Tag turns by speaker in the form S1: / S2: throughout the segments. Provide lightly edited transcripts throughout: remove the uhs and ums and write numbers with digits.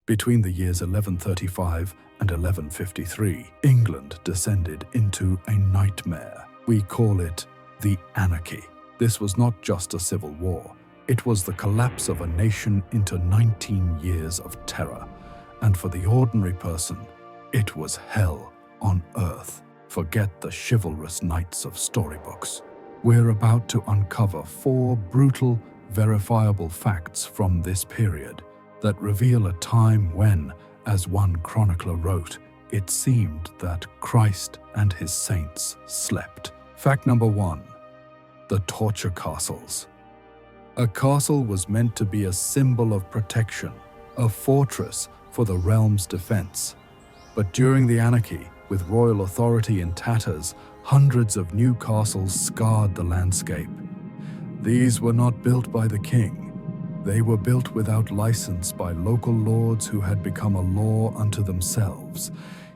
S1: Between the years 1135 and 1153, England descended into a nightmare. We call it the Anarchy. This was not just a civil war. It was the collapse of a nation into 19 years of terror. And for the ordinary person, it was hell on earth. Forget the chivalrous knights of storybooks. We're about to uncover 4 brutal, verifiable facts from this period that reveal a time when, as one chronicler wrote, it seemed that Christ and his saints slept. Fact number 1. The torture castles. A castle was meant to be a symbol of protection, a fortress for the realm's defense. But during the Anarchy, with royal authority in tatters, hundreds of new castles scarred the landscape. These were not built by the king. They were built without license by local lords who had become a law unto themselves.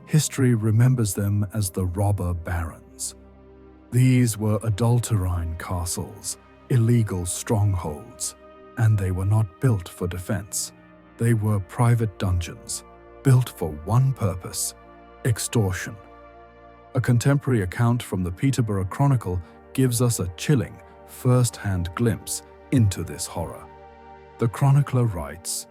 S1: History remembers them as the robber barons. These were adulterine castles, illegal strongholds, and they were not built for defense. They were private dungeons, built for one purpose: extortion. A contemporary account from the Peterborough Chronicle gives us a chilling, first-hand glimpse into this horror. The chronicler writes,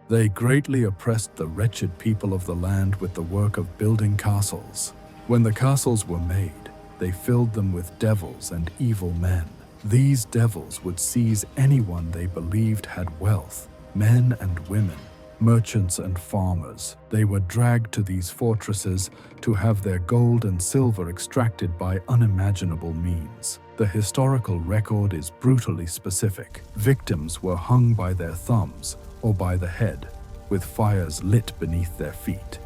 S1: "They greatly oppressed the wretched people of the land with the work of building castles. When the castles were made, they filled them with devils and evil men. These devils would seize anyone they believed had wealth, men and women, merchants and farmers. They were dragged to these fortresses to have their gold and silver extracted by unimaginable means. The historical record is brutally specific. Victims were hung by their thumbs or by the head, with fires lit beneath their feet.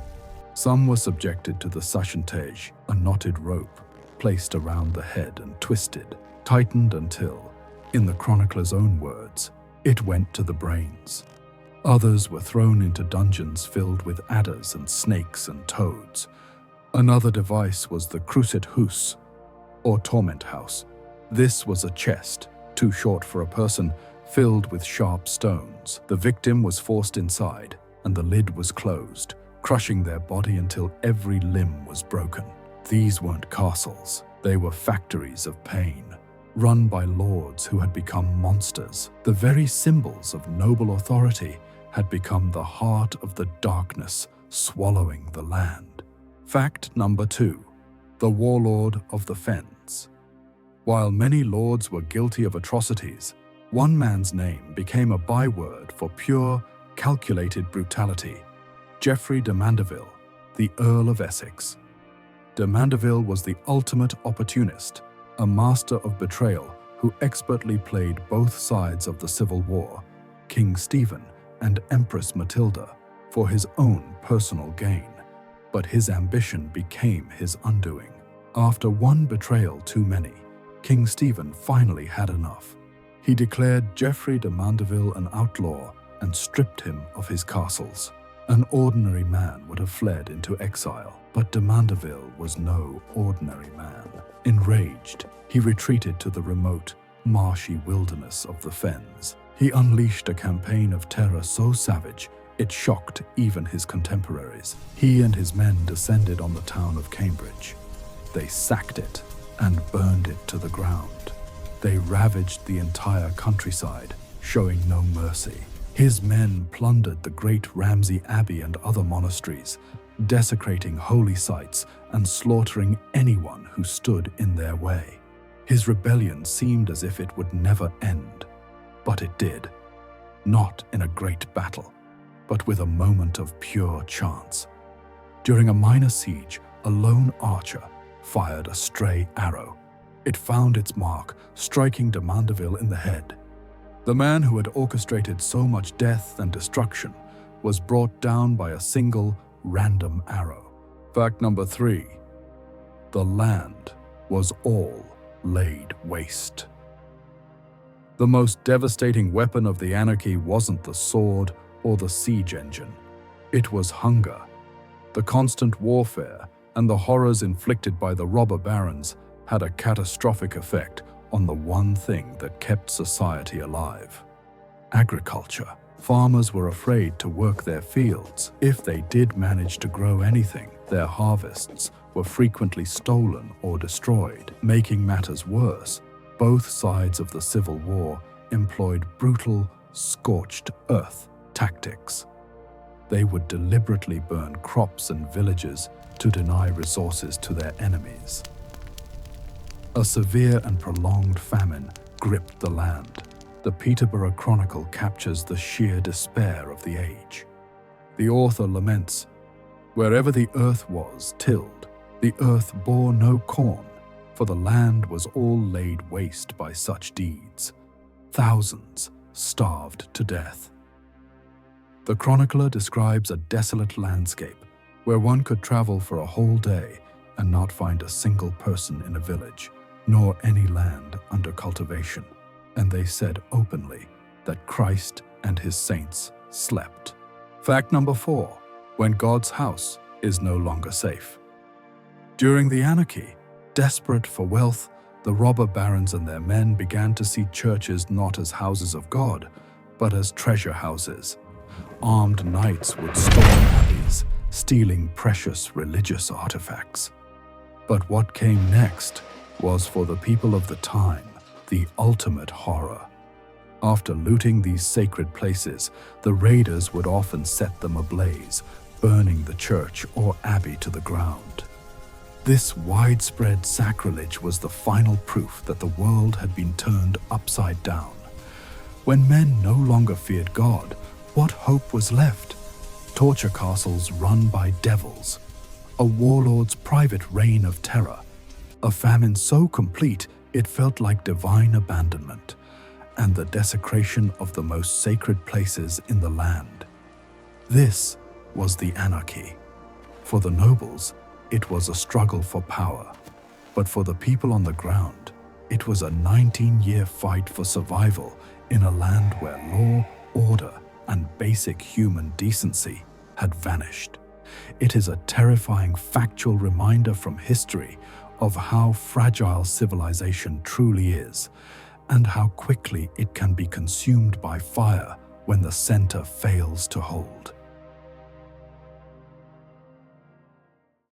S1: Some were subjected to the sachentage, a knotted rope placed around the head and twisted, tightened until, in the chronicler's own words, it went to the brains. Others were thrown into dungeons filled with adders and snakes and toads. Another device was the crucit hus, or torment house. This was a chest, too short for a person, filled with sharp stones. The victim was forced inside, and the lid was closed, crushing their body until every limb was broken. These weren't castles. They were factories of pain, run by lords who had become monsters. The very symbols of noble authority had become the heart of the darkness swallowing the land. Fact number 2. The Warlord of the Fens. While many lords were guilty of atrocities, one man's name became a byword for pure, calculated brutality: Geoffrey de Mandeville, the Earl of Essex. De Mandeville was the ultimate opportunist, a master of betrayal who expertly played both sides of the Civil War, King Stephen and Empress Matilda, for his own personal gain. But his ambition became his undoing. After one betrayal too many, King Stephen finally had enough. He declared Geoffrey de Mandeville an outlaw and stripped him of his castles. An ordinary man would have fled into exile, but de Mandeville was no ordinary man. Enraged, he retreated to the remote, marshy wilderness of the Fens. He unleashed a campaign of terror so savage, it shocked even his contemporaries. He and his men descended on the town of Cambridge. They sacked it and burned it to the ground. They ravaged the entire countryside, showing no mercy. His men plundered the great Ramsey Abbey and other monasteries, desecrating holy sites and slaughtering anyone who stood in their way. His rebellion seemed as if it would never end, but it did. Not in a great battle, but with a moment of pure chance. During a minor siege, a lone archer fired a stray arrow. It found its mark, striking de Mandeville in the head. The man who had orchestrated so much death and destruction was brought down by a single, random arrow. Fact number 3. The land was all laid waste. The most devastating weapon of the Anarchy wasn't the sword or the siege engine. It was hunger. The constant warfare and the horrors inflicted by the robber barons had a catastrophic effect on the one thing that kept society alive: agriculture. Farmers were afraid to work their fields. If they did manage to grow anything, their harvests were frequently stolen or destroyed. Making matters worse, both sides of the Civil War employed brutal, scorched earth tactics. They would deliberately burn crops and villages to deny resources to their enemies. A severe and prolonged famine gripped the land. The Peterborough Chronicle captures the sheer despair of the age. The author laments, "Wherever the earth was tilled, the earth bore no corn, for the land was all laid waste by such deeds. Thousands starved to death." The chronicler describes a desolate landscape where one could travel for a whole day and not find a single person in a village, nor any land under cultivation. And they said openly that Christ and his saints slept. Fact number 4. When God's house is no longer safe. During the Anarchy, desperate for wealth, the robber barons and their men began to see churches not as houses of God, but as treasure houses. Armed knights would storm abbeys, stealing precious religious artifacts. But what came next was, for the people of the time, the ultimate horror. After looting these sacred places, the raiders would often set them ablaze, burning the church or abbey to the ground. This widespread sacrilege was the final proof that the world had been turned upside down. When men no longer feared God, what hope was left? Torture castles run by devils, a warlord's private reign of terror, a famine so complete it felt like divine abandonment, and the desecration of the most sacred places in the land. This was the Anarchy. For the nobles, it was a struggle for power, but for the people on the ground, it was a 19-year fight for survival in a land where law, order, and basic human decency had vanished. It is a terrifying factual reminder from history of how fragile civilization truly is, and how quickly it can be consumed by fire when the center fails to hold.